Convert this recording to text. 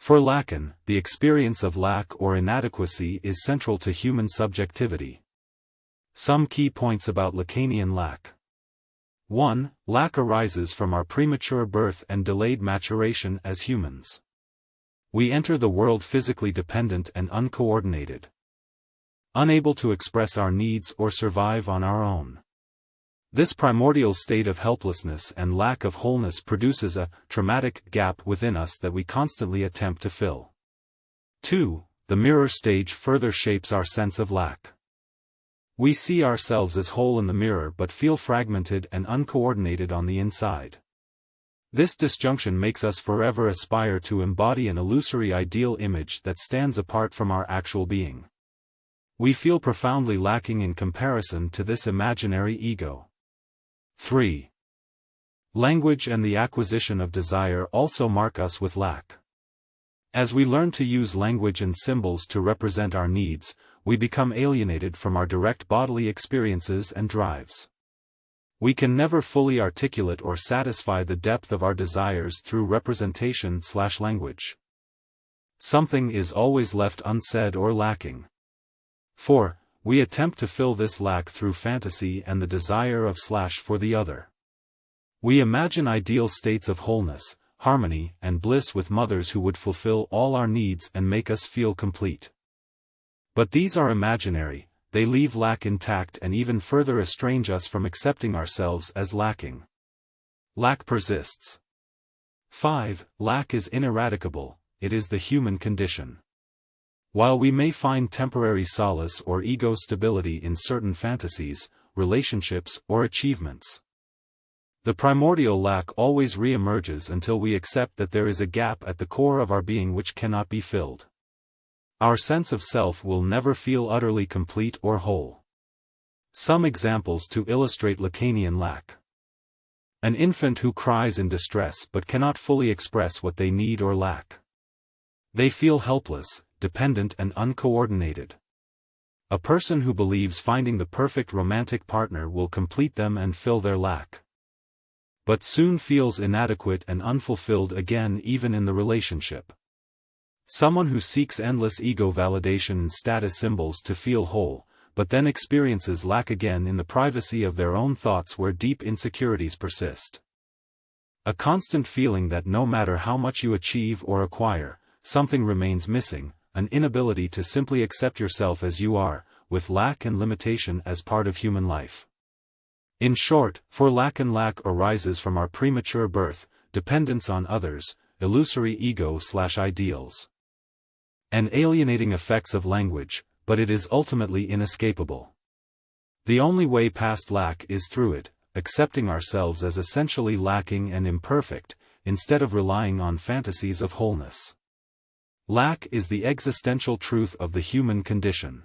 For Lacan, the experience of lack or inadequacy is central to human subjectivity. Some key points about Lacanian lack. 1. Lack arises from our premature birth and delayed maturation as humans. We enter the world physically dependent and uncoordinated, unable to express our needs or survive on our own. This primordial state of helplessness and lack of wholeness produces a traumatic gap within us that we constantly attempt to fill. 2. The mirror stage further shapes our sense of lack. We see ourselves as whole in the mirror but feel fragmented and uncoordinated on the inside. This disjunction makes us forever aspire to embody an illusory ideal image that stands apart from our actual being. We feel profoundly lacking in comparison to this imaginary ego. 3. Language and the acquisition of desire also mark us with lack. As we learn to use language and symbols to represent our needs, we become alienated from our direct bodily experiences and drives. We can never fully articulate or satisfy the depth of our desires through representation/language. Something is always left unsaid or lacking. 4. We attempt to fill this lack through fantasy and the desire of for the other. We imagine ideal states of wholeness, harmony, and bliss with mothers who would fulfill all our needs and make us feel complete. But these are imaginary, they leave lack intact and even further estrange us from accepting ourselves as lacking. Lack persists. 5. Lack is ineradicable, it is the human condition. While we may find temporary solace or ego stability in certain fantasies, relationships, or achievements, the primordial lack always re-emerges until we accept that there is a gap at the core of our being which cannot be filled. Our sense of self will never feel utterly complete or whole. Some examples to illustrate Lacanian lack. An infant who cries in distress but cannot fully express what they need or lack. They feel helpless, dependent and uncoordinated. A person who believes finding the perfect romantic partner will complete them and fill their lack, but soon feels inadequate and unfulfilled again even in the relationship. Someone who seeks endless ego validation and status symbols to feel whole, but then experiences lack again in the privacy of their own thoughts where deep insecurities persist. A constant feeling that no matter how much you achieve or acquire, something remains missing, an inability to simply accept yourself as you are, with lack and limitation as part of human life. In short, for Lacan, lack arises from our premature birth, dependence on others, illusory ego/ideals, and alienating effects of language, but it is ultimately inescapable. The only way past lack is through it, accepting ourselves as essentially lacking and imperfect, instead of relying on fantasies of wholeness. Lack is the existential truth of the human condition.